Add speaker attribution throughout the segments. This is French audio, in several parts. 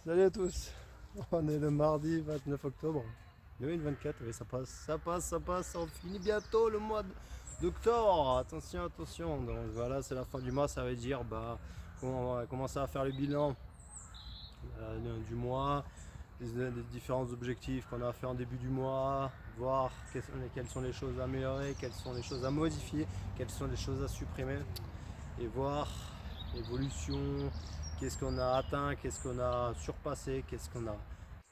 Speaker 1: Salut à tous. On est le mardi 29 octobre 2024. Oui, ça passe. On finit bientôt le mois d'octobre. Attention, attention. Donc voilà, c'est la fin du mois. Ça veut dire on va commencer à faire le bilan du mois, des différents objectifs qu'on a fait en début du mois, voir quelles sont les choses à améliorer, quelles sont les choses à modifier, quelles sont les choses à supprimer et voir l'évolution, qu'est-ce qu'on a atteint, qu'est-ce qu'on a surpassé, qu'est-ce qu'on a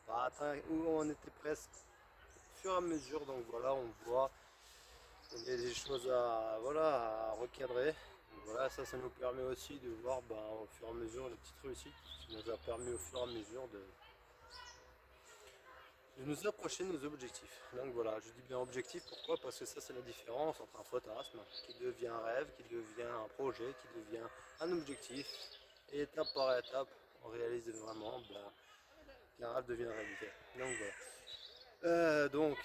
Speaker 1: pas atteint, où on était presque au fur et à mesure. Donc voilà, on voit il y a des choses à recadrer. Donc voilà, ça nous permet aussi de voir au fur et à mesure les petites réussites. Ça nous a permis au fur et à mesure de nous approcher de nos objectifs. Donc voilà, je dis bien objectif, pourquoi? Parce que ça c'est la différence entre un fantasme qui devient un rêve, qui devient un projet, qui devient un objectif. Et étape par étape, on réalise vraiment qu'un rêve devient réalité. Donc voilà. Donc,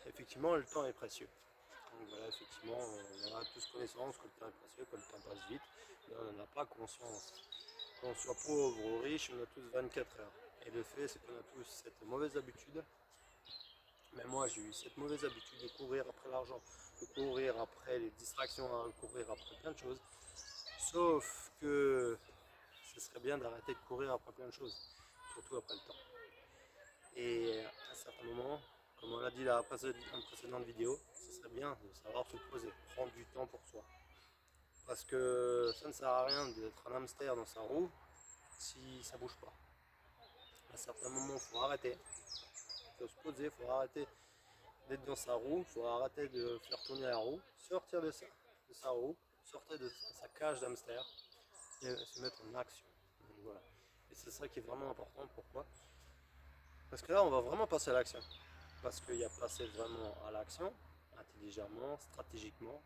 Speaker 1: effectivement, le temps est précieux. Donc voilà, effectivement, on a tous connaissance que le temps est précieux, que le temps passe vite, mais on n'en a pas conscience. Qu'on soit pauvre ou riche, on a tous 24 heures. Et le fait, c'est qu'on a tous cette mauvaise habitude. Mais moi, j'ai eu cette mauvaise habitude de courir après l'argent, de courir après les distractions, de courir après plein de choses. Sauf que ce serait bien d'arrêter de courir après plein de choses, surtout après le temps. Et à un certain moment, comme on l'a dit dans la précédente vidéo, ce serait bien de savoir se poser, prendre du temps pour soi. Parce que ça ne sert à rien d'être un hamster dans sa roue si ça ne bouge pas. À un certain moment, il faut arrêter, il faut se poser, il faut arrêter d'être dans sa roue, il faut arrêter de faire tourner la roue, sortir de sa roue, sortir de sa cage d'hamster et se mettre en action. Donc voilà. Et c'est ça qui est vraiment important. Pourquoi? Parce que là, on va vraiment passer à l'action. Parce qu'il y a passer vraiment à l'action, intelligemment, stratégiquement,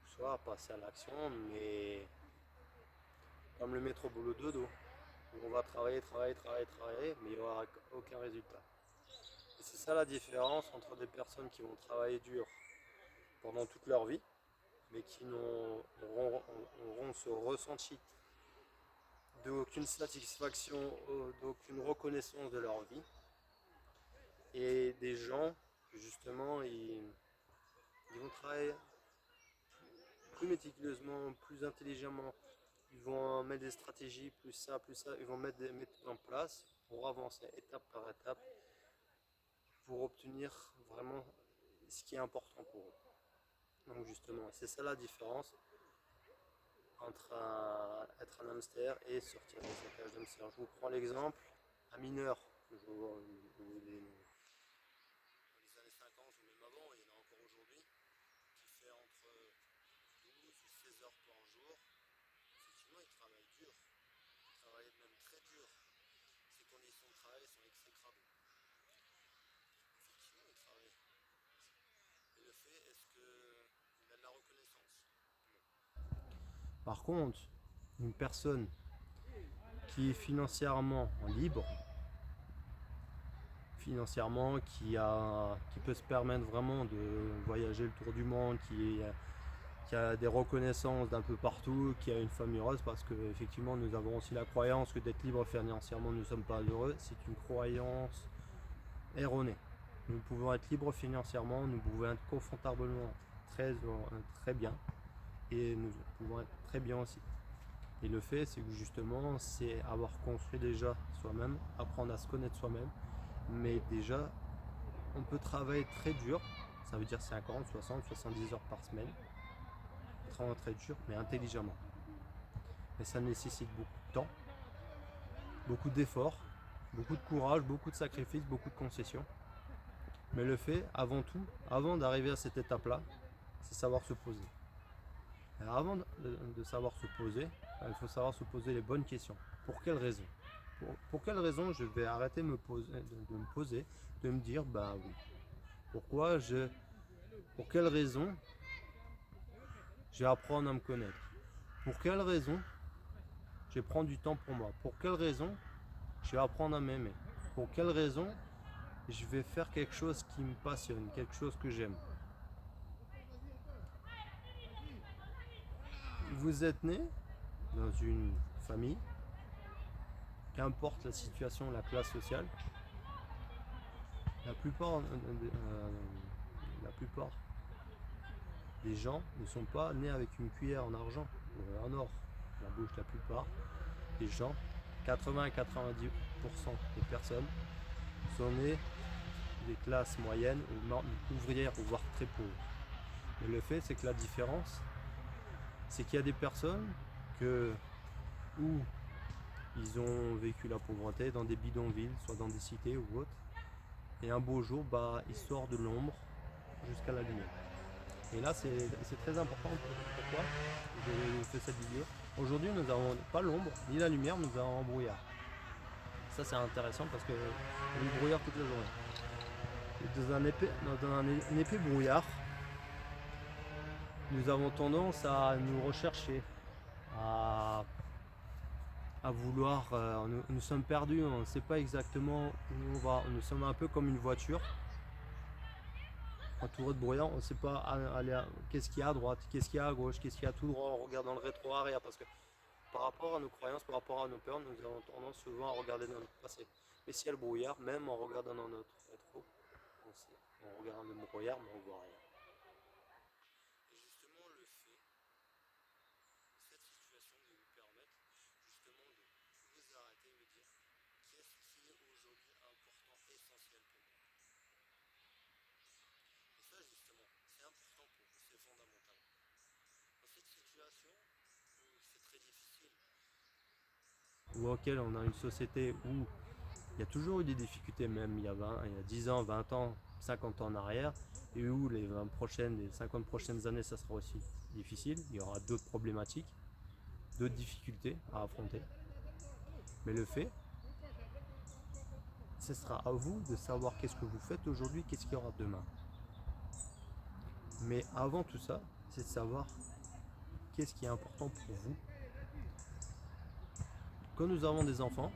Speaker 1: soit passer à l'action, mais comme le métro boulot dodo, où on va travailler, mais il n'y aura aucun résultat. Et c'est ça la différence entre des personnes qui vont travailler dur pendant toute leur vie, mais qui n'auront ce ressenti d'aucune satisfaction, d'aucune reconnaissance de leur vie, et des gens, justement, ils vont travailler plus méticuleusement, plus intelligemment. Ils vont mettre des stratégies, plus ça, ils vont mettre des méthodes en place pour avancer étape par étape, pour obtenir vraiment ce qui est important pour eux. Donc justement, c'est ça la différence entre être un hamster et sortir de sa cage d'hamster. Je vous prends l'exemple, un mineur, les années 50 ou même avant, il y en a encore aujourd'hui, qui fait entre 12 ou 16 heures par jour. Effectivement, il travaille dur, il travaille même très dur. Ses conditions de travail sont exécrables. Effectivement, il travaille. Et le fait, est-ce qu'il a de la reconnaissance? Par contre, une personne qui est financièrement libre, qui peut se permettre vraiment de voyager le tour du monde, qui a des reconnaissances d'un peu partout, qui a une famille heureuse, parce que effectivement nous avons aussi la croyance que d'être libre financièrement nous ne sommes pas heureux. C'est une croyance erronée. Nous pouvons être libres financièrement, nous pouvons être confortablement très bien, et nous pouvons être très bien aussi. Et le fait, c'est que justement, c'est avoir construit déjà soi-même, apprendre à se connaître soi-même. Mais déjà, on peut travailler très dur, ça veut dire 50, 60, 70 heures par semaine. Travailler très dur, mais intelligemment. Mais ça nécessite beaucoup de temps, beaucoup d'efforts, beaucoup de courage, beaucoup de sacrifices, beaucoup de concessions. Mais le fait, avant tout, avant d'arriver à cette étape-là, c'est savoir se poser. Alors avant de savoir se poser, il faut savoir se poser les bonnes questions. Pour quelle raison? Pour quelle raison je vais arrêter de me poser, de me dire, bah oui, pour quelle raison je vais apprendre à me connaître? Pour quelle raison je vais prendre du temps pour moi? Pour quelle raison je vais apprendre à m'aimer? Pour quelle raison je vais faire quelque chose qui me passionne, quelque chose que j'aime? Vous êtes né dans une famille qu'importe la situation, la classe sociale, la plupart, la plupart des gens ne sont pas nés avec une cuillère en argent ou en or dans la bouche. La plupart des gens, 80 à 90% des personnes, sont nés des classes moyennes ou ouvrières ou voire très pauvres. Mais le fait, c'est que la différence, c'est qu'il y a des personnes où ils ont vécu la pauvreté dans des bidonvilles, soit dans des cités ou autres, et un beau jour, ils sortent de l'ombre jusqu'à la lumière. Et là, c'est très important. Pourquoi je fais cette vidéo? Aujourd'hui, nous n'avons pas l'ombre ni la lumière, nous avons un brouillard. Ça, c'est intéressant parce que y a du brouillard toute la journée. Et dans un épais brouillard, nous avons tendance à nous rechercher, à vouloir, nous sommes perdus, on ne sait pas exactement où on va. Nous sommes un peu comme une voiture entourée de brouillard, on ne sait pas qu'est-ce qu'il y a à droite, qu'est-ce qu'il y a à gauche, qu'est-ce qu'il y a tout droit, on regarde dans le rétro arrière parce que par rapport à nos croyances, par rapport à nos peurs, nous avons tendance souvent à regarder dans notre passé. Mais s'il y a le brouillard, même en regardant dans notre rétro, on regarde le brouillard mais on ne voit rien. Ou auquel on a une société où il y a toujours eu des difficultés, même il y a 10 ans, 20 ans, 50 ans en arrière, et où les 50 prochaines années, ça sera aussi difficile. Il y aura d'autres problématiques, d'autres difficultés à affronter. Mais le fait, ce sera à vous de savoir qu'est-ce que vous faites aujourd'hui, qu'est-ce qu'il y aura demain. Mais avant tout ça, c'est de savoir qu'est-ce qui est important pour vous. Quand nous avons des enfants,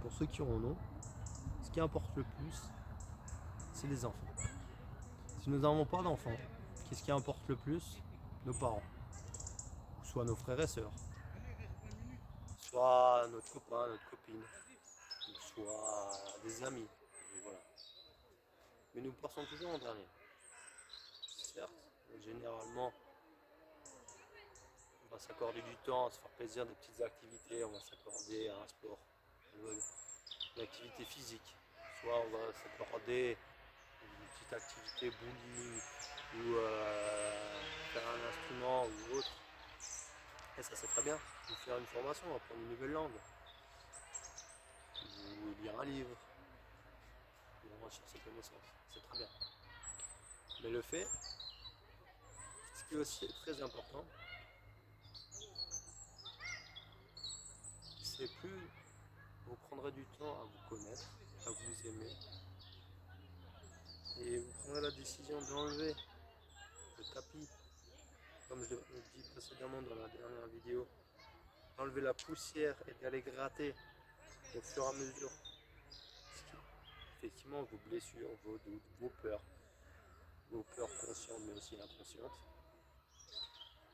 Speaker 1: pour ceux qui en ont, ce qui importe le plus, c'est les enfants. Si nous n'avons pas d'enfants, qu'est-ce qui importe le plus? Nos parents, soit nos frères et sœurs, soit notre copain, notre copine, soit des amis. Voilà. Mais nous passons toujours en dernier. Certes, généralement, on va s'accorder du temps, à se faire plaisir, des petites activités, on va s'accorder à un sport, une activité physique. Soit on va s'accorder une petite activité bowling ou faire un instrument ou autre. Et ça c'est très bien, ou faire une formation, apprendre une nouvelle langue, ou lire un livre, ou enrichir ses connaissances, c'est très bien. Mais le fait, ce qui est aussi très important, c'est plus vous prendrez du temps à vous connaître, à vous aimer, et vous prendrez la décision d'enlever le tapis, comme je l'ai dit précédemment dans la dernière vidéo, d'enlever la poussière et d'aller gratter au fur et à mesure effectivement vos blessures, vos doutes, vos peurs conscientes mais aussi inconscientes,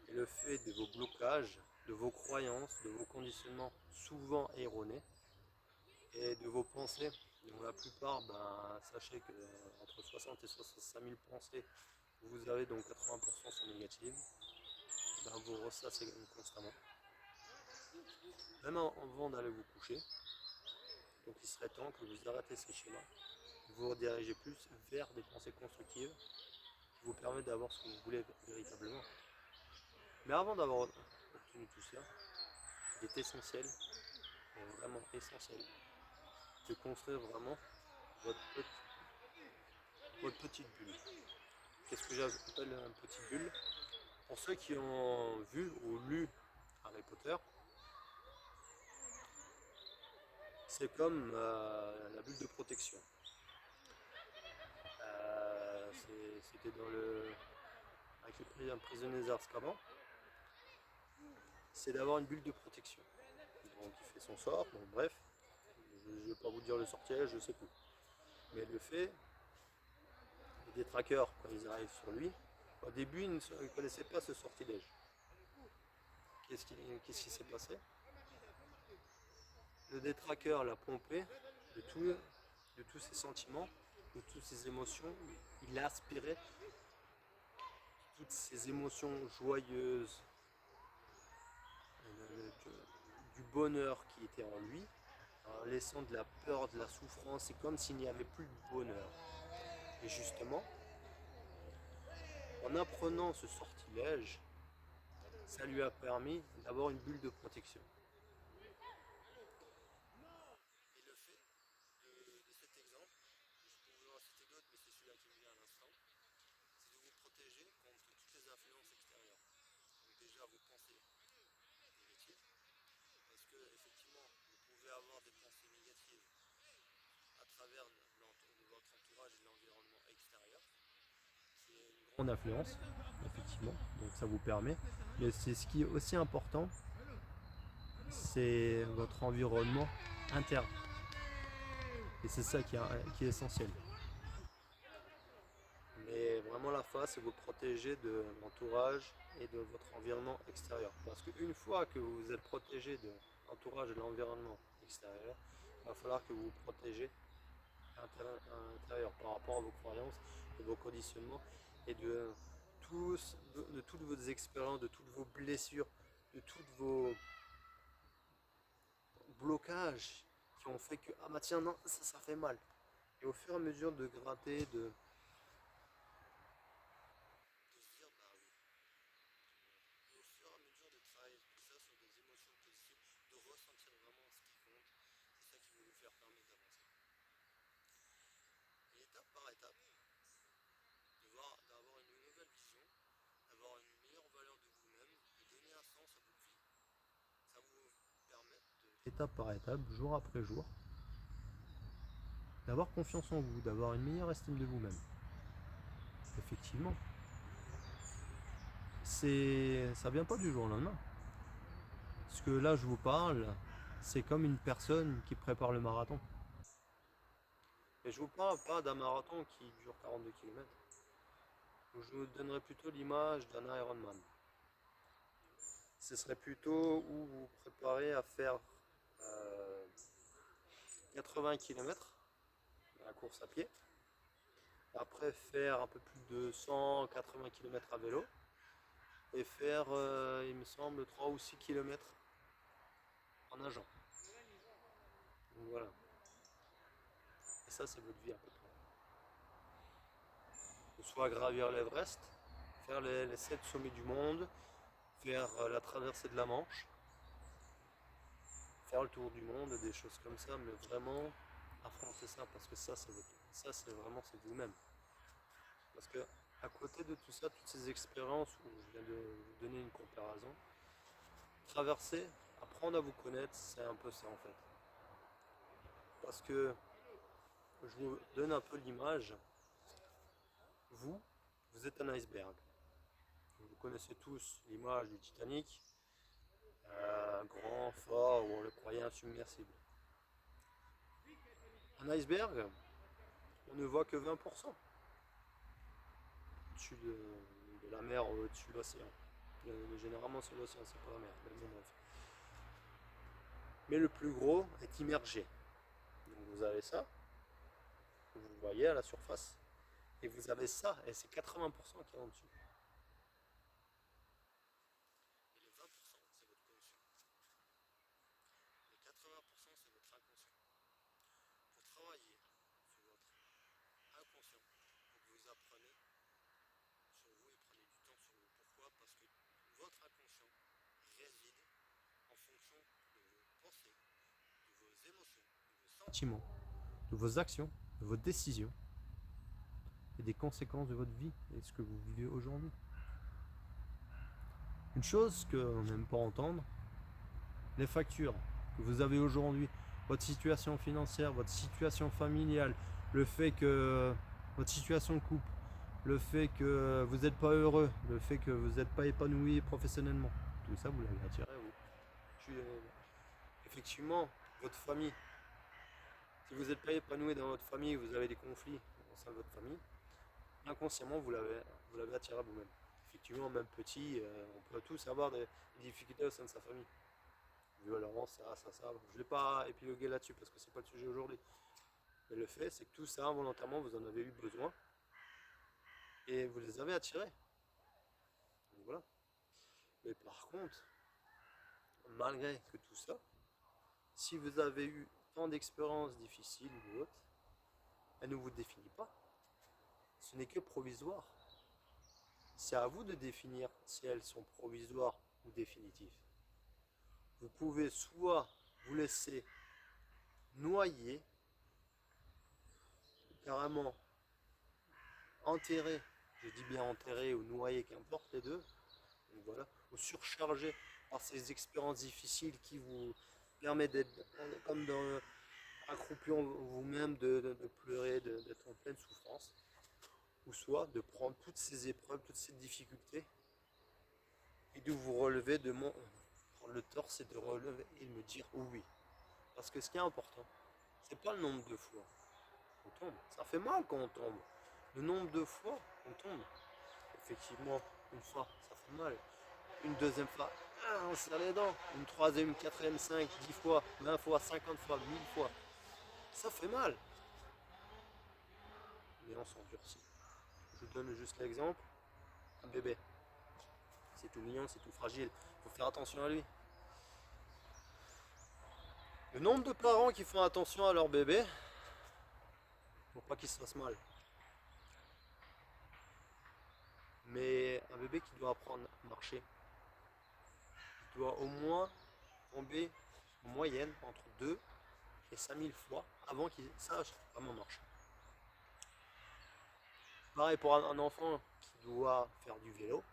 Speaker 1: et le fait de vos blocages, de vos croyances, de vos conditionnements souvent erronés et de vos pensées, dont la plupart, sachez que entre 60 et 65 000 pensées vous avez, donc 80% sont négatives, vous ressassez constamment, même avant d'aller vous coucher. Donc il serait temps que vous arrêtez ces schémas, vous redirigez plus vers des pensées constructives qui vous permettent d'avoir ce que vous voulez véritablement. Mais avant d'avoir obtenu tout ça, il est essentiel, vraiment essentiel, de construire vraiment votre petite bulle. Qu'est-ce que j'appelle une petite bulle? Pour ceux qui ont vu ou lu Harry Potter, c'est comme la bulle de protection. C'était avec les prisonniers d'Azkaban, c'est d'avoir une bulle de protection. Donc il fait son sort, bon bref, je ne vais pas vous dire le sortilège, je sais plus. Mais le fait, les détraqueurs, quand ils arrivent sur lui, au début ils ne connaissaient pas ce sortilège. Qu'est-ce qui s'est passé? le détraqueur l'a pompé de tous ses sentiments, de toutes ses émotions. Il a aspiré toutes ces émotions joyeuses, du bonheur qui était en lui, en laissant de la peur, de la souffrance. C'est comme s'il n'y avait plus de bonheur. Et justement, en apprenant ce sortilège, ça lui a permis d'avoir une bulle de protection. Et le fait de cet exemple, je peux vous en citer d'autres, mais c'est celui-là qui me vient à l'instant, c'est de vous protéger contre toutes les influences extérieures. Donc déjà vos pensées négatives, parce que effectivement vous pouvez avoir des pensées négatives à travers de votre entourage et de l'environnement extérieur. C'est une grande influence, effectivement, donc ça vous permet. Mais c'est ce qui est aussi important, c'est votre environnement interne. Et c'est ça qui est essentiel. Mais vraiment la phase, c'est vous protéger de l'entourage et de votre environnement extérieur. Parce qu'une fois que vous êtes protégé de l'entourage et de l'environnement extérieur, il va falloir que vous vous protégez à l'intérieur par rapport à vos croyances, de vos conditionnements et de toutes vos expériences, de toutes vos blessures, de tous vos blocages qui ont fait que ah bah tiens non ça fait mal. Et au fur et à mesure de gratter, de se dire bah oui. Et au fur et à mesure de travailler tout ça sur des émotions positives, de ressentir vraiment ce qui compte, c'est ça qui va vous faire permettre d'avancer. Et étape par étape, d'avoir une nouvelle vision, d'avoir une meilleure valeur de vous-même, de donner un sens à votre vie. Ça vous permet étape par étape, jour après jour, d'avoir confiance en vous, d'avoir une meilleure estime de vous-même. Effectivement, ça vient pas du jour au lendemain. Parce que là, je vous parle, c'est comme une personne qui prépare le marathon. Et je vous parle pas d'un marathon qui dure 42 km. Je vous donnerais plutôt l'image d'un Ironman. Ce serait plutôt où vous vous préparez à faire 80 km à la course à pied. Après faire un peu plus de 180 km à vélo. Et faire, il me semble, 3 ou 6 km en nageant. Donc voilà. Et ça, c'est votre vie à peu près. Soit gravir l'Everest, faire les 7 sommets du monde, faire la traversée de la Manche, faire le tour du monde, des choses comme ça, mais vraiment affronter ça parce que ça c'est vraiment c'est vous-même. Parce que à côté de tout ça, toutes ces expériences où je viens de vous donner une comparaison, traverser, apprendre à vous connaître, c'est un peu ça en fait. Parce que je vous donne un peu l'image, vous, vous êtes un iceberg. Vous connaissez tous l'image du Titanic, grand, fort, où on le croyait insubmersible. Un iceberg, on ne voit que 20% au-dessus de la mer, au-dessus de l'océan. Généralement c'est l'océan, c'est pas la mer, mais bon, bref. Mais le plus gros est immergé. Donc vous avez ça, vous voyez à la surface, et vous avez ça, et c'est 80% qui est en dessous. Et les 20%, c'est votre conscient. Les 80%, c'est votre inconscient. Pour travailler sur votre inconscient, pour que vous appreniez sur vous et prenez du temps sur vous. Pourquoi? Parce que votre inconscient réside en fonction de vos pensées, de vos émotions, de vos sentiments, de vos actions, de vos décisions et des conséquences de votre vie et de ce que vous vivez aujourd'hui. Une chose qu'on n'aime pas entendre, les factures que vous avez aujourd'hui, votre situation financière, votre situation familiale, le fait que votre situation de couple, le fait que vous n'êtes pas heureux, le fait que vous n'êtes pas épanoui professionnellement, tout ça vous l'avez attiré à vous. Effectivement, votre famille, si vous n'êtes pas épanoui dans votre famille, vous avez des conflits au sein de votre famille, inconsciemment vous l'avez attiré à vous-même. Effectivement, même petit, on peut tous avoir des difficultés au sein de sa famille. violence, ça. Je ne l'ai pas épilogué là-dessus parce que c'est pas le sujet aujourd'hui. Mais le fait, c'est que tout ça, involontairement, vous en avez eu besoin et vous les avez attirés. Donc voilà. Mais par contre, malgré que tout ça, si vous avez eu tant d'expériences difficiles ou autres, elle ne vous définit pas. Ce n'est que provisoire. C'est à vous de définir si elles sont provisoires ou définitives. Vous pouvez soit vous laisser noyer, carrément enterrer, je dis bien enterrer ou noyer, qu'importe les deux, donc voilà, ou surcharger par ces expériences difficiles qui vous permettent d'être comme dans accroupi en vous-même, de pleurer, d'être en pleine souffrance, ou soit de prendre toutes ces épreuves, toutes ces difficultés et de vous relever, de prendre le torse et de relever et de me dire oui. Parce que ce qui est important, c'est pas le nombre de fois on tombe. Ça fait mal quand on tombe. Le nombre de fois on tombe. Effectivement, une fois, ça fait mal. Une deuxième fois, on serre les dents. Une troisième, une quatrième, 5, 10 fois, 20 fois, 50 fois, 1000 fois. Ça fait mal. Mais on s'endurcit. Je vous donne juste l'exemple. Un bébé. C'est tout mignon, c'est tout fragile. Il faut faire attention à lui. Le nombre de parents qui font attention à leur bébé pour pas qu'il se fasse mal. Mais un bébé qui doit apprendre à marcher, il doit au moins tomber en moyenne entre 2 et 5000 fois avant qu'il sache vraiment marcher. Pareil pour un enfant qui doit faire du vélo,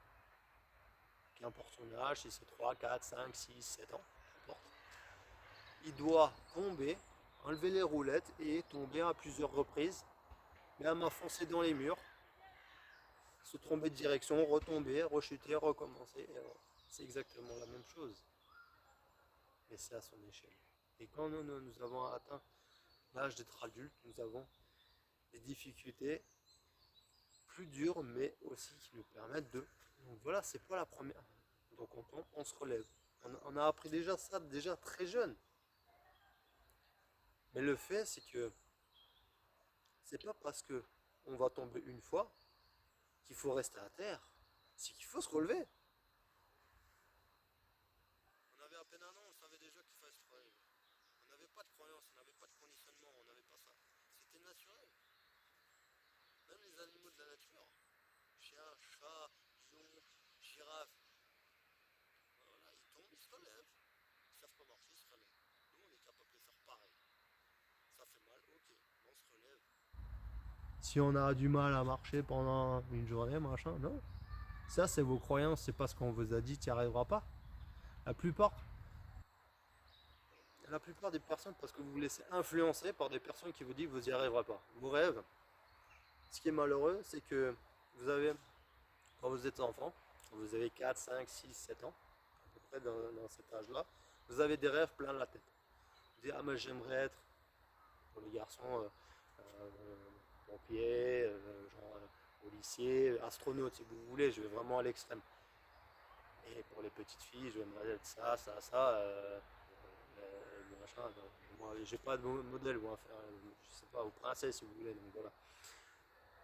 Speaker 1: qu'importe son âge, si c'est 3, 4, 5, 6, 7 ans, n'importe. Il doit tomber, enlever les roulettes et tomber à plusieurs reprises, même à foncer dans les murs, se tromper de direction, retomber, rechuter, recommencer. C'est exactement la même chose. Mais c'est à son échelle. Et quand nous avons atteint l'âge d'être adulte, nous avons des difficultés plus dures, mais aussi qui nous permettent de... Donc voilà, c'est pas la première. Donc on tombe, on se relève. On a appris déjà ça déjà très jeune. Mais le fait, c'est que c'est pas parce que on va tomber une fois qu'il faut rester à terre. C'est qu'il faut se relever. On avait à peine un an, on savait déjà qu'il fallait se relever. On n'avait pas de croyance, on n'avait pas de conditionnement, on n'avait pas ça. C'était naturel. Même les animaux de la nature, chien, chat, lion, girafe, voilà, ils tombent, ils se relèvent. Ils savent pas marcher, ils se relèvent. Nous, on est capable de faire pareil. Ça fait mal, ok, on se relève. Si on a du mal à marcher pendant une journée, machin, non. Ça, c'est vos croyances, c'est pas ce qu'on vous a dit, tu n'y arriveras pas. La plupart, la plupart des personnes, parce que vous vous laissez influencer par des personnes qui vous disent que vous n'y arriverez pas. Vos rêves, ce qui est malheureux, c'est que vous avez, quand vous êtes enfant, quand vous avez 4, 5, 6, 7 ans, à peu près dans cet âge-là, vous avez des rêves plein la tête. Vous dites, ah mais j'aimerais être, pour les garçons, pompier, genre policier, astronaute si vous voulez, je vais vraiment à l'extrême. Et pour les petites filles, je vais être ça, machin. Moi, j'ai pas de modèle, moi, faire, je sais pas, aux princesses si vous voulez, donc voilà.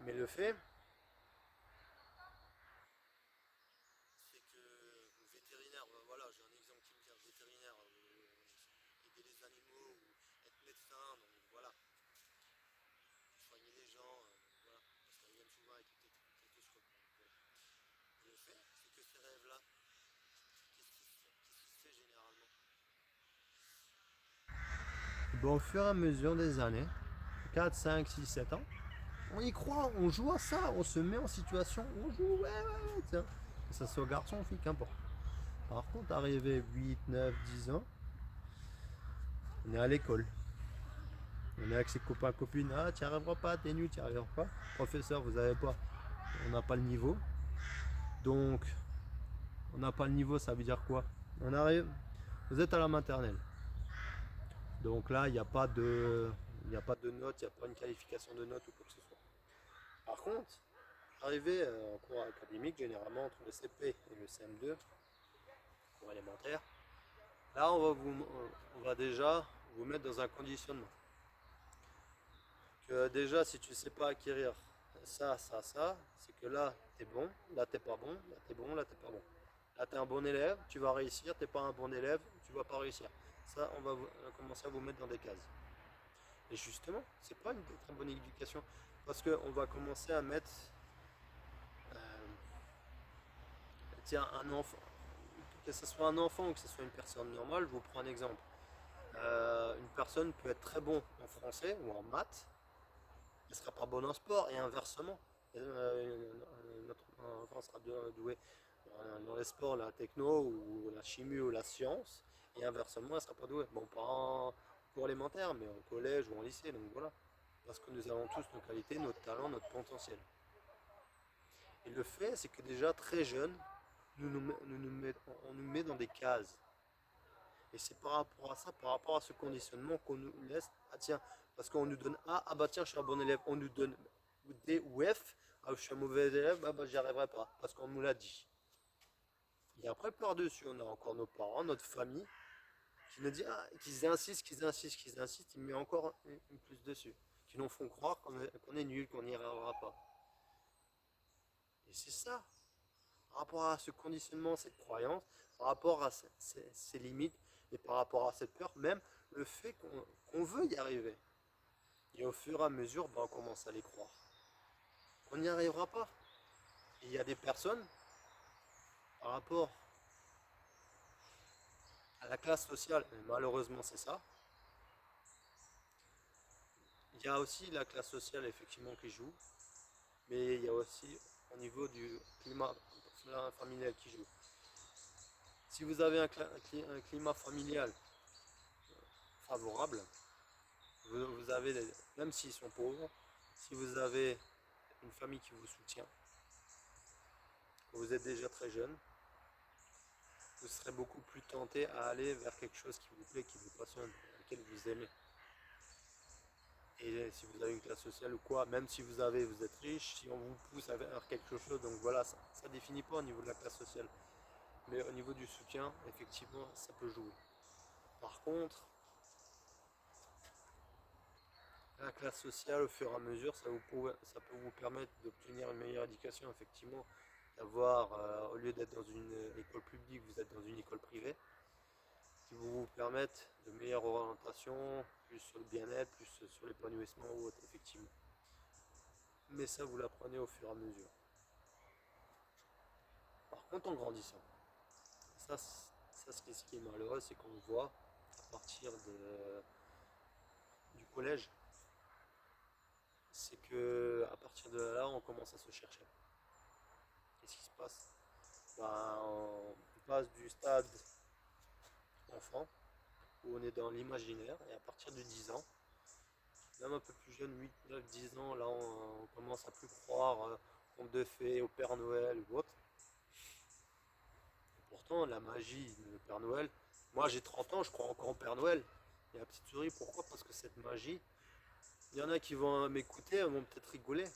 Speaker 1: Mais le fait, c'est que vétérinaire, voilà, j'ai un exemple qui me vient, vétérinaire, aider les animaux ou être médecin, donc voilà, soigner les gens, voilà, parce qu'ils viennent souvent avec des stéthoscopes. Voilà. Et le fait, c'est que ces rêves-là, qu'est-ce qui se fait généralement? Bon, au fur et à mesure des années, 4, 5, 6, 7 ans, on y croit, on joue à ça, on se met en situation, on joue, ouais, tiens. Que ça soit garçon ou fille, qu'importe. Par contre, arrivé 8, 9, 10 ans, on est à l'école. On est avec ses copains, copines, ah, tu n'y arriveras pas, t'es nul, tu n'y arriveras pas. Professeur, vous n'avez pas, on n'a pas le niveau. Donc, on n'a pas le niveau, ça veut dire quoi? On arrive, vous êtes à la maternelle. Donc là, il n'y a pas de, il n'y a pas de notes, il n'y a pas une qualification de notes ou quoi que ce soit. Par contre, arrivé en cours académique, généralement entre le CP et le CM2, cours élémentaire, Là, on va déjà vous mettre dans un conditionnement. Que déjà, si tu ne sais pas acquérir ça, c'est que là, t'es bon, là, t'es pas bon, là, t'es bon, là, t'es pas bon. Là, t'es un bon élève, tu vas réussir, t'es pas un bon élève, tu vas pas réussir. Ça, on va commencer à vous mettre dans des cases. Et justement, c'est pas une très bonne éducation. Parce qu'on va commencer à mettre, euh, tiens, un enfant, que ce soit un enfant ou que ce soit une personne normale, je vous prends un exemple. Une personne peut être très bon en français ou en maths, elle ne sera pas bonne en sport et inversement. Notre enfant sera doué dans les sports, la techno ou la chimie ou la science et inversement, elle ne sera pas douée. Bon, pas en cours élémentaire, mais au collège ou en lycée, donc voilà. Parce que nous avons tous nos qualités, notre talent, notre potentiel. Et le fait, c'est que déjà très jeune, on nous met dans des cases. Et c'est par rapport à ça, par rapport à ce conditionnement qu'on nous laisse. Ah tiens, parce qu'on nous donne A, ah bah tiens, je suis un bon élève. On nous donne D ou F, ah je suis un mauvais élève, ah bah j'y arriverai pas, parce qu'on nous l'a dit. Et après, par-dessus, on a encore nos parents, notre famille, qui nous dit, ah, qu'ils insistent, ils mettent encore une plus dessus. Qui nous font croire qu'on est nul, qu'on n'y arrivera pas. Et c'est ça, par rapport à ce conditionnement, cette croyance, par rapport à ces limites, et par rapport à cette peur, même le fait qu'on veut y arriver. Et au fur et à mesure, on commence à les croire. On n'y arrivera pas. Et il y a des personnes, par rapport à la classe sociale, et malheureusement c'est ça, il y a aussi la classe sociale effectivement qui joue, mais il y a aussi au niveau du climat familial qui joue. Si vous avez un climat familial favorable, vous avez, même s'ils sont pauvres, si vous avez une famille qui vous soutient, vous êtes déjà très jeune, vous serez beaucoup plus tenté à aller vers quelque chose qui vous plaît, qui vous passionne, lequel vous aimez. Et si vous avez une classe sociale ou quoi, même si vous êtes riche, si on vous pousse à faire quelque chose, donc voilà, ça ne définit pas au niveau de la classe sociale. Mais au niveau du soutien, effectivement, ça peut jouer. Par contre, la classe sociale, au fur et à mesure, ça peut vous permettre d'obtenir une meilleure éducation, effectivement, d'avoir, au lieu d'être dans une école publique, vous êtes dans une école privée, qui vous permettent de meilleure orientation, plus sur le bien-être, plus sur l'épanouissement ou autre, effectivement. Mais ça, vous l'apprenez au fur et à mesure. Par contre, en grandissant, ce qui est malheureux, c'est qu'on voit à partir du collège, c'est que à partir de là, on commence à se chercher. Qu'est-ce qui se passe? On passe du stade enfant, où on est dans l'imaginaire, et à partir de 10 ans, même un peu plus jeune, 8, 9, 10 ans, là on commence à plus croire au conte de fées, au Père Noël ou autre. Et pourtant, la magie du Père Noël, moi j'ai 30 ans, je crois encore au Père Noël. Et la petite souris, pourquoi? Parce que cette magie, il y en a qui vont m'écouter, vont peut-être rigoler.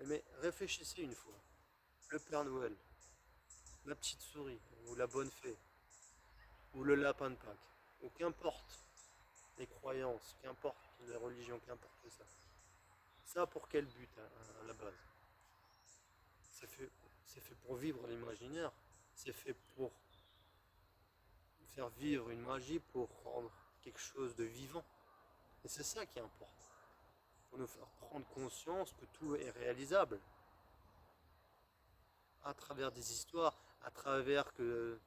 Speaker 1: Mais réfléchissez une fois. Le Père Noël, la petite souris, ou la bonne fée, ou le lapin de Pâques, ou qu'importe les croyances, qu'importe les religions, qu'importe ça. Ça pour quel but à la base? C'est fait pour vivre l'imaginaire. C'est fait pour faire vivre une magie, pour rendre quelque chose de vivant. Et c'est ça qui importe. Pour nous faire prendre conscience que tout est réalisable. À travers des histoires, à travers que...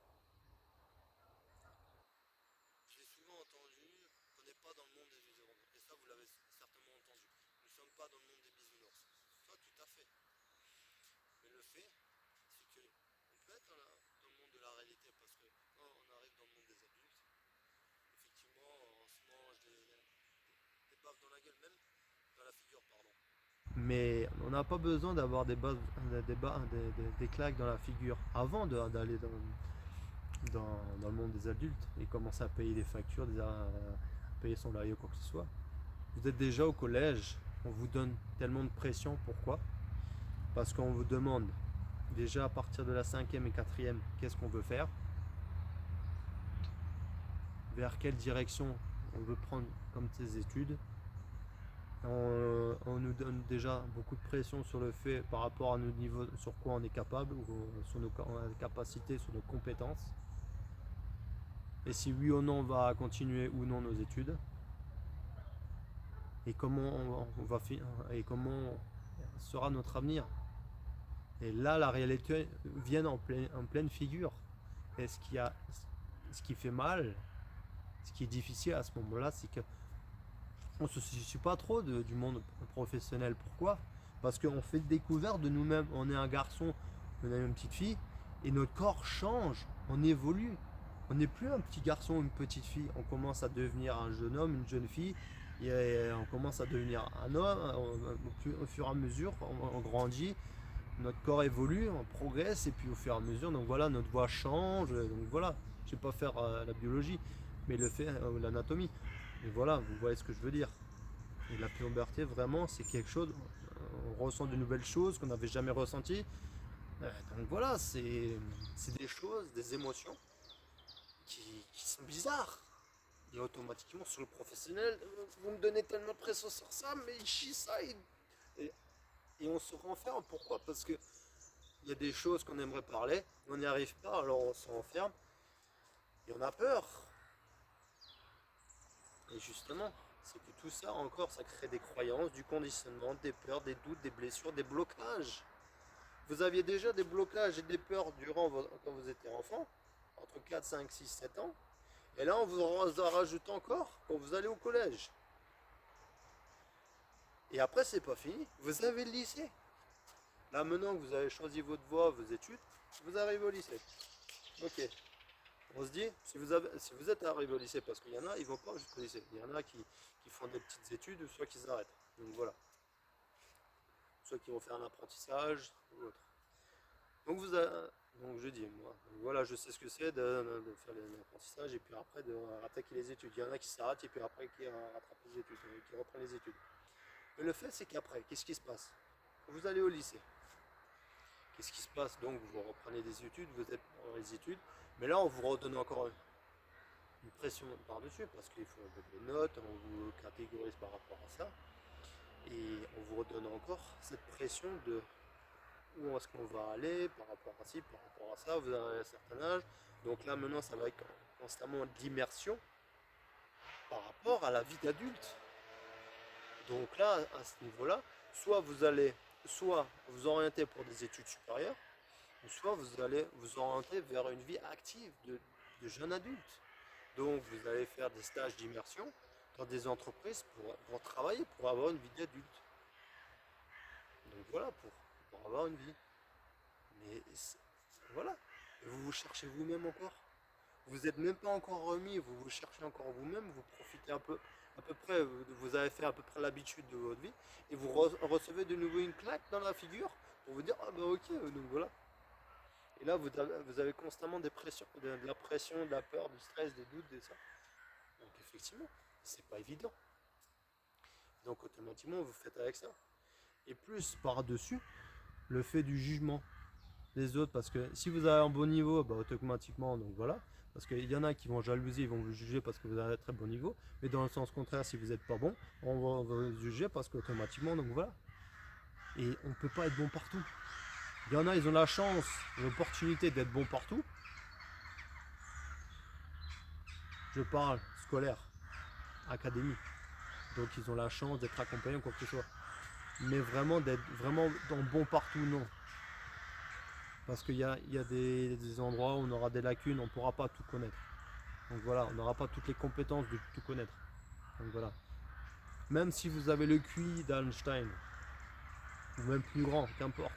Speaker 1: J'ai souvent entendu qu'on n'est pas dans le monde des bisounours. Et ça, vous l'avez certainement entendu. Nous ne sommes pas dans le monde des bisounours. Ça, tout à fait. Mais le fait, c'est que on peut être dans le monde de la réalité parce que quand on arrive dans le monde des adultes, effectivement, on se mange des baffes dans la gueule, même dans la figure, pardon. Mais on n'a pas besoin d'avoir des claques dans la figure avant d'aller dans le monde des adultes et commencer à payer des factures, à payer son loyer ou quoi que ce soit. Vous êtes déjà au collège, on vous donne tellement de pression, pourquoi? Parce qu'on vous demande déjà à partir de la 5e et 4e qu'est-ce qu'on veut faire. vers quelle direction on veut prendre comme ces études. On nous donne déjà beaucoup de pression sur le fait par rapport à nos niveaux, sur quoi on est capable, ou sur nos capacités, sur nos compétences. Et si oui ou non on va continuer ou non nos études. Et comment on va et comment sera notre avenir. Et là, la réalité vient en pleine figure. Et ce qui fait mal, ce qui est difficile à ce moment-là, c'est que on se soucie pas trop du monde professionnel. Pourquoi? Parce qu'on fait découverte de nous-mêmes. On est un garçon, on est une petite fille, et notre corps change, on évolue. On n'est plus un petit garçon ou une petite fille. On commence à devenir un jeune homme, une jeune fille, et on commence à devenir un homme. Au fur et à mesure, on grandit, notre corps évolue, on progresse, et puis au fur et à mesure, donc voilà, notre voix change. Donc voilà, je sais pas faire la biologie, mais le fait, l'anatomie. Et voilà, vous voyez ce que je veux dire. Et la puberté, vraiment, c'est quelque chose, on ressent de nouvelles choses qu'on n'avait jamais ressenties. Donc voilà, c'est des choses, des émotions qui sont bizarres. Et automatiquement, sur le professionnel, vous me donnez tellement de pression sur ça, mais il chie ça. Et, et on se renferme. Pourquoi? Parce que il y a des choses qu'on aimerait parler, on n'y arrive pas, alors on se renferme. Et on a peur. Et justement, c'est que tout ça encore, ça crée des croyances, du conditionnement, des peurs, des doutes, des blessures, des blocages. Vous aviez déjà des blocages et des peurs quand vous étiez enfant, entre 4, 5, 6, 7 ans. Et là, on vous en rajoute encore quand vous allez au collège. Et après, c'est pas fini. Vous avez le lycée. Là, maintenant que vous avez choisi votre voie, vos études, vous arrivez au lycée. Ok. On se dit, si vous êtes arrivé au lycée, parce qu'il y en a, ils vont pas jusqu'au lycée. Il y en a qui font des petites études, soit qu'ils arrêtent. Donc voilà. Soit qui vont faire un apprentissage ou autre. Donc donc je dis, moi, voilà, je sais ce que c'est de faire l'apprentissage et puis après de attaquer les études. Il y en a qui s'arrêtent et puis après qui rattrapent les études, qui reprennent les études. Mais le fait, c'est qu'après, qu'est-ce qui se passe? Vous allez au lycée. Qu'est-ce qui se passe? Donc vous reprenez des études, vous êtes dans les études, mais là on vous redonne encore une pression par-dessus parce qu'il faut des notes, on vous catégorise par rapport à ça et on vous redonne encore cette pression de où est-ce qu'on va aller par rapport à ci, par rapport à ça, vous avez un certain âge. Donc là maintenant ça va être constamment d'immersion par rapport à la vie d'adulte. Donc là, à ce niveau-là, soit vous orienter pour des études supérieures, ou soit vous allez vous orienter vers une vie active de jeune adulte. Donc vous allez faire des stages d'immersion dans des entreprises pour travailler, pour avoir une vie d'adulte. Donc voilà, pour avoir une vie. Mais voilà. Et vous vous cherchez vous-même encore. Vous n'êtes même pas encore remis, vous vous cherchez encore vous-même, vous profitez un peu, à peu près, vous avez fait à peu près l'habitude de votre vie, et vous recevez de nouveau une claque dans la figure pour vous dire, ah bah ok, donc voilà. Et là, vous avez constamment des pressions, de la pression, de la peur, du stress, des doutes, des ça. Donc effectivement, c'est pas évident. Donc automatiquement, vous faites avec ça. Et plus par-dessus, le fait du jugement des autres, parce que si vous avez un bon niveau, bah, automatiquement, donc voilà. Parce qu'il y en a qui vont jalouser, ils vont vous juger parce que vous avez un très bon niveau. Mais dans le sens contraire, si vous n'êtes pas bon, on va vous juger parce qu'automatiquement, donc voilà. Et on ne peut pas être bon partout. Il y en a, ils ont la chance, l'opportunité d'être bon partout. Je parle scolaire, académique. Donc ils ont la chance d'être accompagnés ou quoi que ce soit. Mais vraiment d'être vraiment bon partout, non. Parce qu'il y a des endroits où on aura des lacunes, on ne pourra pas tout connaître. Donc voilà, on n'aura pas toutes les compétences de tout connaître. Donc voilà. Même si vous avez le QI d'Einstein, ou même plus grand, qu'importe,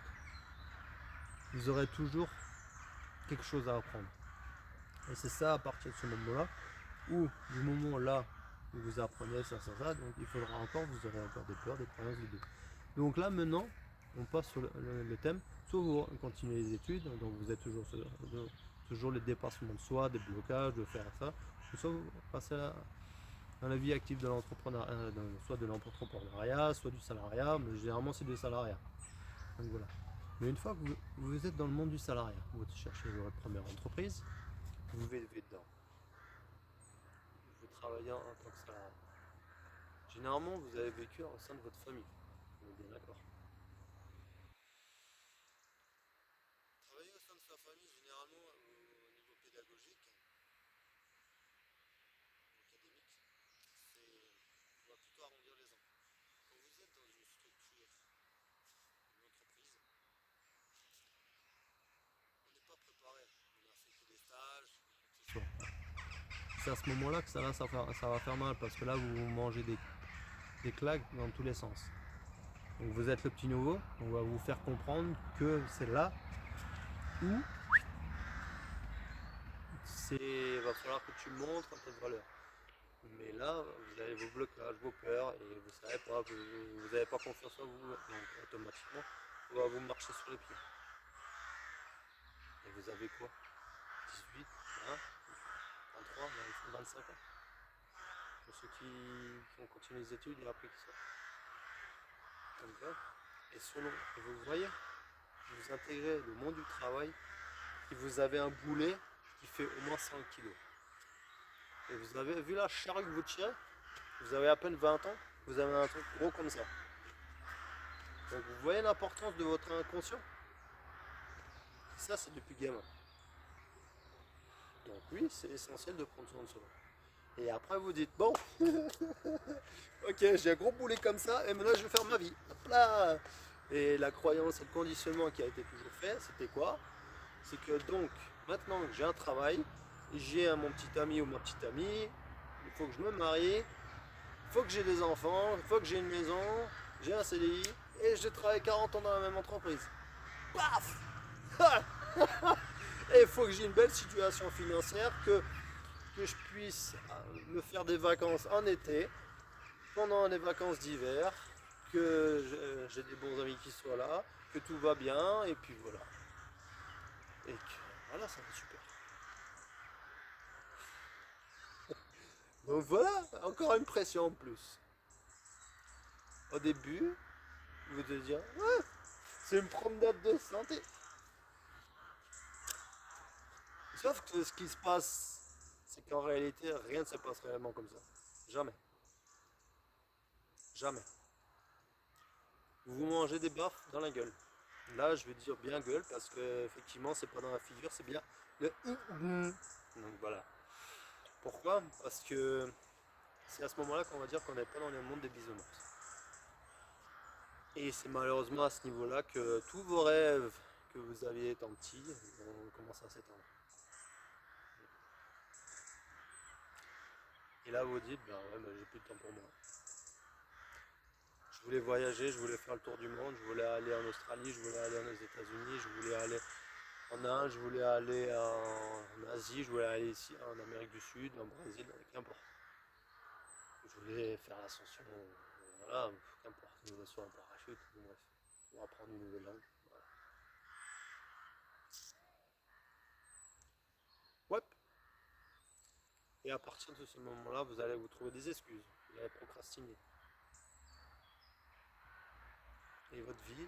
Speaker 1: vous aurez toujours quelque chose à apprendre. Et c'est ça à partir de ce moment-là, ou du moment là où vous apprenez ça, donc il faudra encore, vous aurez encore des peurs, des croyances, des doutes. Donc là maintenant, on passe sur le thème, soit vous continuez les études, donc vous êtes toujours les dépassements de soi, des blocages, de faire ça, ou soit vous passez dans la vie active de l'entrepreneuriat, soit de l'entrepreneuriat, soit du salariat, mais généralement c'est du salariat. Donc voilà. Mais une fois que vous êtes dans le monde du salariat, vous cherchez votre première entreprise, vous vivez dedans. travailler en tant que salarié. Généralement, vous avez vécu au sein de votre famille. On est bien d'accord. Travailler au sein de sa famille, généralement, au niveau pédagogique, académique, on va plutôt arrondir les angles. Quand vous êtes dans une structure, une entreprise, on n'est pas préparé. On a fait que des stages, quoi que ce soit. C'est à ce moment-là que ça va faire mal parce que là vous mangez des claques dans tous les sens. Donc vous êtes le petit nouveau, on va vous faire comprendre que c'est là où il va falloir que tu montres ta valeur. Mais là, vous avez vos blocages, vos peurs et vous savez pas, vous n'avez pas confiance en vous, donc automatiquement, on va vous marcher sur les pieds. Et vous avez quoi? 18, 20, 23, 25 ans. Pour ceux qui ont continué les études et après qui sortent. Donc là, et selon, et vous voyez, vous intégrez le monde du travail et vous avez un boulet qui fait au moins 100 kilos. Et vous avez vu la charrue que vous tirez, vous avez à peine 20 ans, vous avez un truc gros comme ça. Donc vous voyez l'importance de votre inconscient. Et ça, c'est depuis gamin. Donc oui, c'est essentiel de prendre soin de soi. Et après vous dites, bon, ok, j'ai un gros boulet comme ça, et maintenant je vais faire ma vie. Hop là. Et la croyance et le conditionnement qui a été toujours fait, c'était quoi? C'est que donc, maintenant que j'ai un travail, j'ai mon petit ami ou ma petite amie, il faut que je me marie, il faut que j'ai des enfants, il faut que j'ai une maison, j'ai un CDI, et je travaille 40 ans dans la même entreprise. Paf. Et il faut que j'ai une belle situation financière, que je puisse me faire des vacances en été, pendant les vacances d'hiver, que j'ai des bons amis qui soient là, que tout va bien, et puis voilà. Et que voilà, ça va super. Donc voilà, encore une pression en plus. Au début, vous devez dire, ah, c'est une promenade de santé. Sauf que ce qui se passe, c'est qu'en réalité, rien ne se passe réellement comme ça. Jamais. Jamais. Vous mangez des baffes dans la gueule. Là, je veux dire bien gueule parce que effectivement, c'est pas dans la figure, c'est bien le. Donc voilà. Pourquoi? Parce que c'est à ce moment-là qu'on va dire qu'on n'est pas dans le monde des bisounours. Et c'est malheureusement à ce niveau-là que tous vos rêves que vous aviez étant petit vont commencer à s'éteindre. Et là, vous dites, ben ouais, ben, j'ai plus de temps pour moi. Je voulais voyager, je voulais faire le tour du monde, je voulais aller en Australie, je voulais aller aux États-Unis, je voulais aller en Inde, je voulais aller en Asie, je voulais aller ici en Amérique du Sud, en Brésil, qu'importe. Je voulais faire l'ascension, voilà, qu'importe, une soit en parachute, bref, pour apprendre une nouvelle langue. Voilà. Ouais. Et à partir de ce moment-là, vous allez vous trouver des excuses, vous allez procrastiner. Et votre vie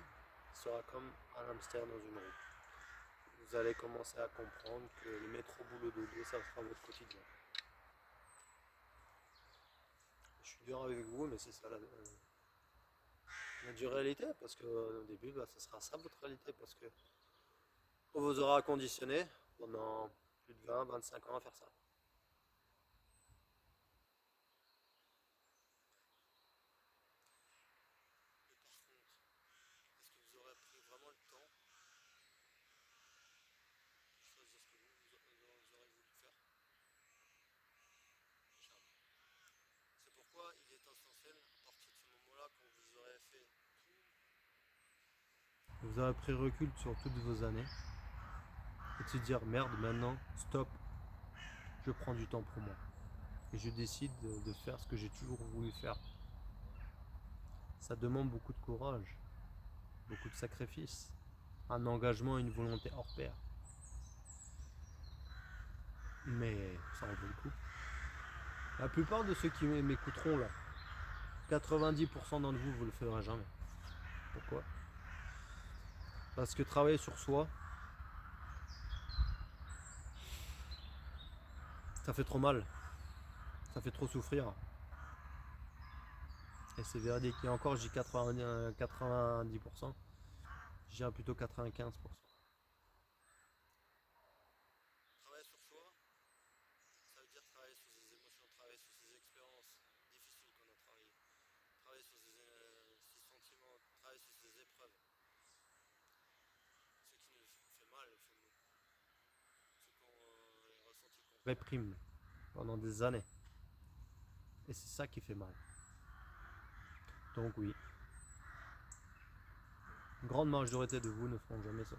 Speaker 1: sera comme un hamster dans une roue. Vous allez commencer à comprendre que le métro boulot dodo, ça sera votre quotidien. Je suis dur avec vous, mais c'est ça la dure réalité, parce qu'au début, bah, ça sera ça votre réalité, parce que on vous aura conditionné pendant plus de 20, 25 ans à faire ça. Mais par contre, est-ce que vous aurez pris vraiment le temps de choisir ce que vous aurez voulu faire? Jamais. C'est pourquoi il est essentiel, à partir de ce moment-là, quand vous aurez fait tout, vous aurez pris recul sur toutes vos années et de se dire merde, maintenant, stop, je prends du temps pour moi. Et je décide de faire ce que j'ai toujours voulu faire. Ça demande beaucoup de courage, beaucoup de sacrifices, un engagement et une volonté hors pair. Mais ça en vaut le coup. La plupart de ceux qui m'écouteront là, 90% d'entre vous, vous le ferez jamais. Pourquoi? Parce que travailler sur soi, ça fait trop mal. Ça fait trop souffrir. Et c'est véridique. Et encore, je dis 90%. Je dirais plutôt 95%. Travailler sur soi, ça veut dire travailler sur ses émotions, travailler sur ses expériences difficiles qu'on a travaillées. Travailler sur ses sentiments, travailler sur ses épreuves. Ce qui nous fait mal au fond de nous. Les ressentis qu'on réprime pendant des années. Et c'est ça qui fait mal. Donc oui, une grande majorité de vous ne feront jamais ça.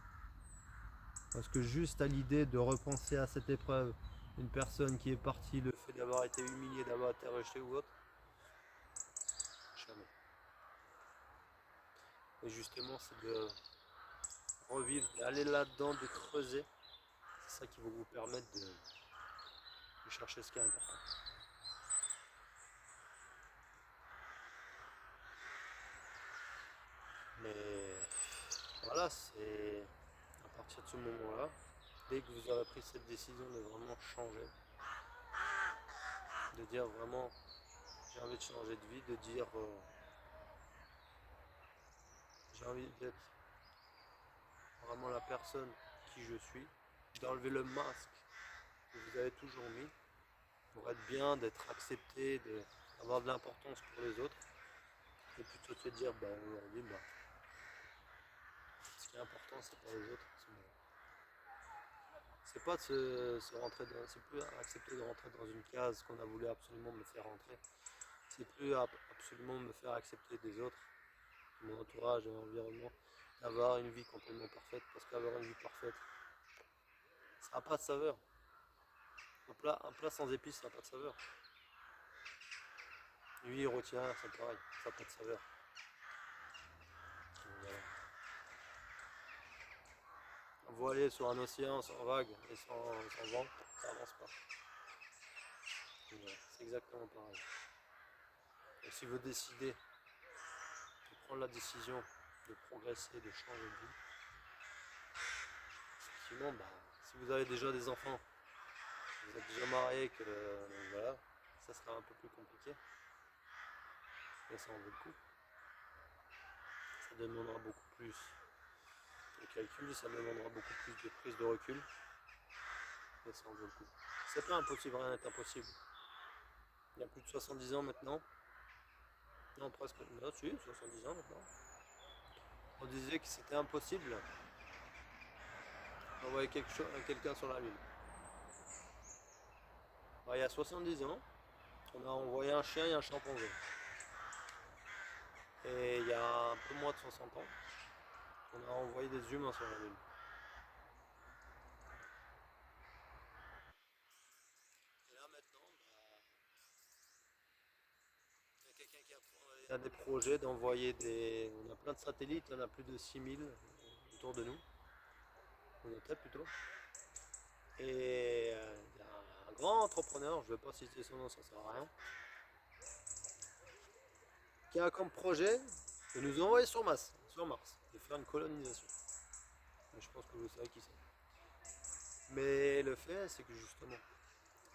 Speaker 1: Parce que juste à l'idée de repenser à cette épreuve, une personne qui est partie, le fait d'avoir été humiliée, d'avoir été rejetée ou autre, jamais. Et justement, c'est de revivre, d'aller là-dedans, de creuser. C'est ça qui va vous permettre de chercher ce qui est important. Mais voilà, c'est à partir de ce moment-là, dès que vous aurez pris cette décision de vraiment changer, de dire vraiment j'ai envie de changer de vie, de dire j'ai envie d'être vraiment la personne qui je suis, d'enlever le masque que vous avez toujours mis pour être bien, d'être accepté, d'avoir de l'importance pour les autres, et plutôt de se dire aujourd'hui ce qui est important c'est pas les autres, c'est moi. C'est pas de se rentrer dans, c'est plus accepter de rentrer dans une case qu'on a voulu absolument me faire rentrer. C'est plus absolument me faire accepter des autres, de mon entourage, de mon environnement, d'avoir une vie complètement parfaite, parce qu'avoir une vie parfaite, ça n'a pas de saveur. Un plat sans épices, ça n'a pas de saveur. Lui, il retient, c'est pareil, ça n'a pas de saveur. Voilà. Voilé sur un océan sans vague et sans vent, ça avance pas. Voilà. C'est exactement pareil. Et si vous décidez de prendre la décision de progresser, de changer de vie, effectivement, si vous avez déjà des enfants, vous êtes déjà marié, que voilà, ça sera un peu plus compliqué. Mais ça en vaut le coup. Ça demandera beaucoup plus de calcul, ça demandera beaucoup plus de prise de recul. Mais ça en vaut le coup. C'est pas impossible, rien n'est impossible. Il y a plus de 70 ans maintenant. Non, presque. Non, si, 70 ans maintenant. On disait que c'était impossible d'envoyer quelqu'un sur la Lune. Alors, il y a 70 ans, on a envoyé un chien et un chimpanzé. Et il y a un peu moins de 60 ans, on a envoyé des humains sur la Lune. Et là maintenant, il y a quelqu'un qui a des projets d'envoyer des. On a plein de satellites, on a plus de 6000 autour de nous. On était plutôt. Et il y a un grand entrepreneur, je ne vais pas citer son nom, ça ne sert à rien, qui a comme projet de nous envoyer sur Mars, de faire une colonisation. Mais je pense que vous savez qui c'est. Mais le fait, c'est que justement,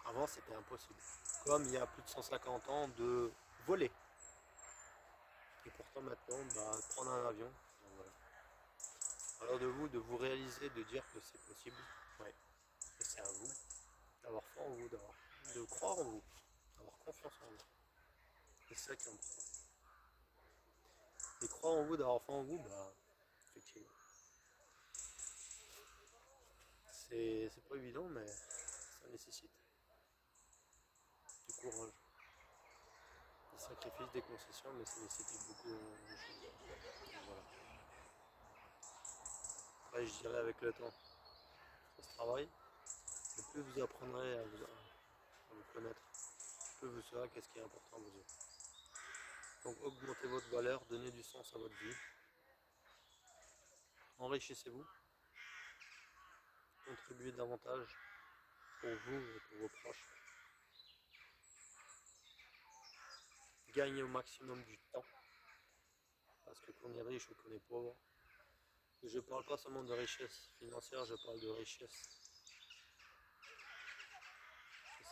Speaker 1: avant c'était impossible. Comme il y a plus de 150 ans de voler. Et pourtant maintenant, prendre un avion, voilà. Alors de vous réaliser, de dire que c'est possible, ouais. Et c'est à vous d'avoir foi en vous, de croire en vous, d'avoir confiance en vous. Et c'est ça qui est important. Et croire en vous, d'avoir foi en vous, effectivement. C'est pas évident, mais ça nécessite du courage, des sacrifices, des concessions, mais ça nécessite beaucoup de choses. Voilà. Après, je dirais avec le temps, ça se travaille, et plus vous apprendrez à vous connaître, plus vous saurez qu'est-ce qui est important à vos yeux. Donc augmentez votre valeur, donnez du sens à votre vie, enrichissez-vous, contribuez davantage pour vous et pour vos proches. Gagnez au maximum du temps, parce que qu'on est riche ou qu'on est pauvre, je ne parle pas seulement de richesse financière, je parle de richesse.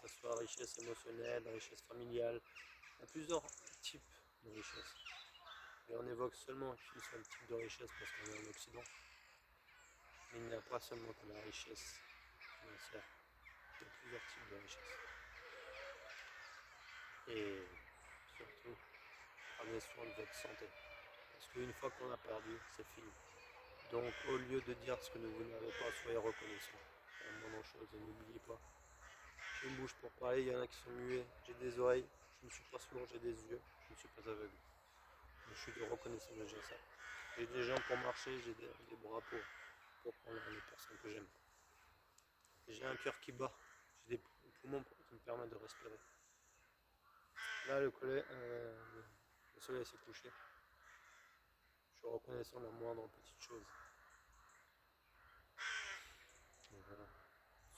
Speaker 1: ce soit richesse émotionnelle, richesse familiale. Il y a plusieurs types de richesse. Et on évoque seulement qu'une seule type de richesse parce qu'on est en Occident. Mais il n'y a pas seulement que la richesse financière. Il y a plusieurs types de richesse. Et surtout, prenez soin de votre santé. Parce qu'une fois qu'on a perdu, c'est fini. Donc au lieu de dire ce que vous n'avez pas, soyez reconnaissant. C'est la moindre chose et n'oubliez pas. J'ai une bouche pour parler, il y en a qui sont muets, j'ai des oreilles, je ne suis pas sourd, j'ai des yeux, je ne suis pas aveugle. Donc, je suis de reconnaissant déjà ça. J'ai des jambes pour marcher, j'ai des bras pour prendre les personnes que j'aime. J'ai un cœur qui bat, j'ai des poumons qui me permettent de respirer. Là le soleil s'est couché. Je suis reconnaissant de la moindre petite chose. Voilà.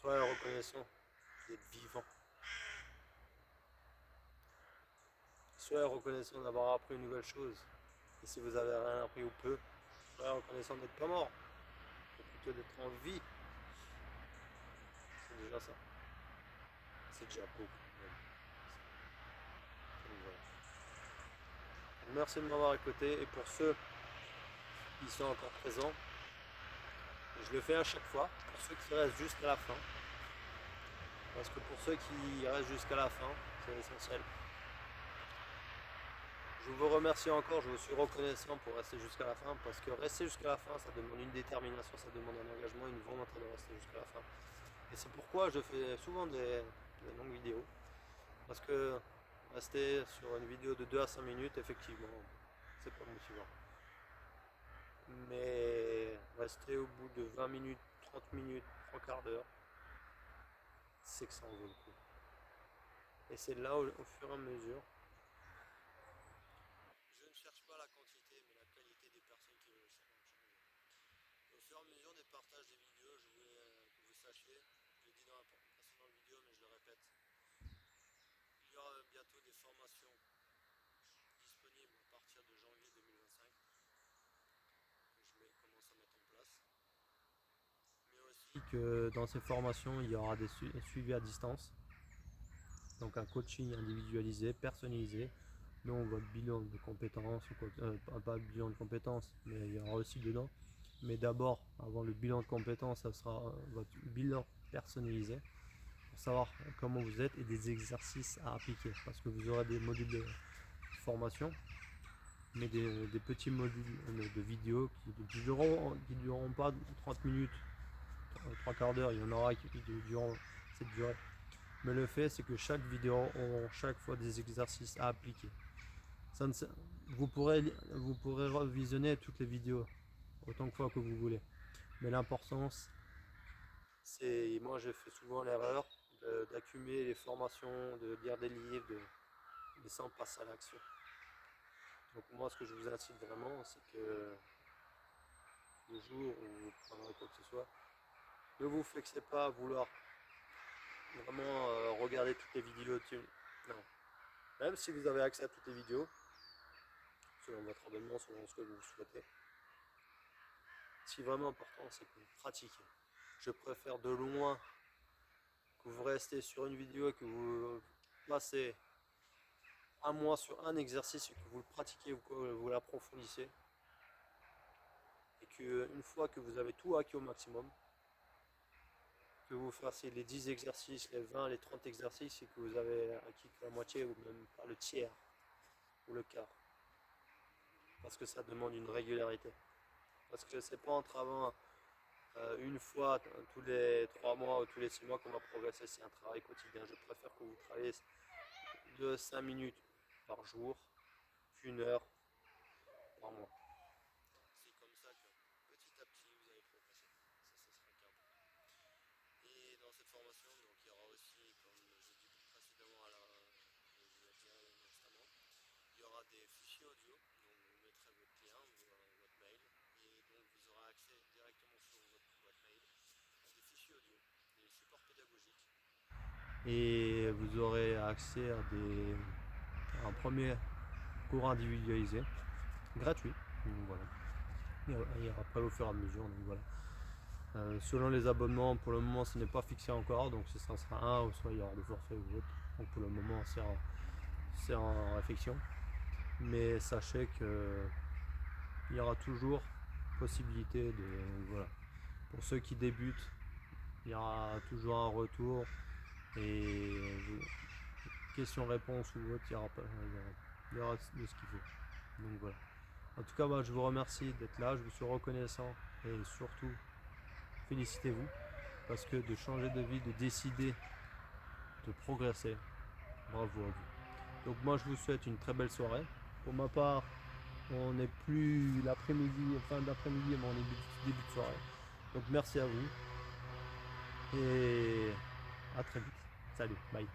Speaker 1: Soyez reconnaissant d'être vivant. Soyez reconnaissant d'avoir appris une nouvelle chose. Et si vous avez rien appris ou peu, soyez reconnaissant d'être pas mort. Ou plutôt d'être en vie. C'est déjà ça. C'est déjà beaucoup. Voilà. Merci de m'avoir écouté. Et pour ceux qui sont encore présents, je le fais à chaque fois. Pour ceux qui restent jusqu'à la fin. Parce que pour ceux qui restent jusqu'à la fin, c'est essentiel. Je vous remercie encore, je vous suis reconnaissant pour rester jusqu'à la fin, parce que rester jusqu'à la fin, ça demande une détermination, ça demande un engagement, une volonté de rester jusqu'à la fin. Et c'est pourquoi je fais souvent des longues vidéos, parce que rester sur une vidéo de 2 à 5 minutes, effectivement, c'est pas motivant. Mais rester au bout de 20 minutes, 30 minutes, 3 quarts d'heure, c'est que ça en vaut le coup. Et c'est là, au fur et à mesure, je ne cherche pas la quantité, mais la qualité des personnes qui veulent changer. Au fur et à mesure des partages des vidéos, je voulais que vous sachiez, je l'ai dit dans la précédente vidéo, mais je le répète, il y aura bientôt des formations disponibles à partir de janvier 2025, que je vais commencer à mettre en place. Mais aussi que dans ces formations, il y aura des suivis à distance, donc un coaching individualisé, personnalisé, donc votre bilan de compétences, pas bilan de compétences, mais il y aura aussi dedans. Mais d'abord, avant le bilan de compétences, ça sera votre bilan personnalisé pour savoir comment vous êtes et des exercices à appliquer. Parce que vous aurez des modules de formation, mais des petits modules de vidéos qui dureront pas 30 minutes, 3 quarts d'heure, il y en aura qui dureront cette durée. Mais le fait, c'est que chaque vidéo aura chaque fois des exercices à appliquer. Vous pourrez revisionner toutes les vidéos autant de fois que vous voulez. Mais l'importance, c'est, moi j'ai fait souvent l'erreur d'accumuler les formations, de lire des livres, mais sans passer à l'action. Donc moi ce que je vous incite vraiment, c'est que le jour où vous prendrez quoi que ce soit, ne vous fixez pas à vouloir vraiment regarder toutes les vidéos. Non. Même si vous avez accès à toutes les vidéos, selon votre abonnement, selon ce que vous souhaitez, ce qui est vraiment important, c'est que vous pratiquez. Je préfère de loin que vous restez sur une vidéo et que vous passez un mois sur un exercice et que vous le pratiquez ou que vous l'approfondissez. Et qu'une fois que vous avez tout acquis au maximum, que vous fassiez les 10 exercices, les 20, les 30 exercices et que vous avez acquis que la moitié ou même pas le tiers ou le quart. Parce que ça demande une régularité. Parce que c'est pas en travaillant une fois tous les 3 mois ou tous les 6 mois qu'on va progresser, c'est un travail quotidien. Je préfère que vous travaillez de 5 minutes par jour, 1 heure par mois. C'est comme ça que petit à petit vous allez progresser. Ça sera le cap. Et dans cette formation, donc, il y aura aussi, comme je dit précédemment, je vous l'ai dit instamment, il y aura des fichiers audio. Donc vous mettrez votre lien, votre mail, et donc vous aurez accès directement sur votre boîte mail à des fichiers audio, des supports pédagogiques. Et vous aurez accès à un premier cours individualisé, gratuit. Donc, voilà. Et après au fur et à mesure, donc voilà. Selon les abonnements, pour le moment ce n'est pas fixé encore, donc ce sera un ou soit il y aura des forfaits ou autre. Donc pour le moment c'est en réflexion. Mais sachez que il y aura toujours possibilité de. Voilà. Pour ceux qui débutent, il y aura toujours un retour et questions-réponses ou autre, il y aura de ce qu'il faut. Donc voilà. En tout cas, je vous remercie d'être là, je vous suis reconnaissant et surtout félicitez-vous parce que de changer de vie, de décider de progresser, bravo à vous. Donc moi je vous souhaite une très belle soirée. Pour ma part, on n'est plus l'après-midi, fin d'après-midi, mais on est début de soirée. Donc merci à vous et à très vite. Salut, bye.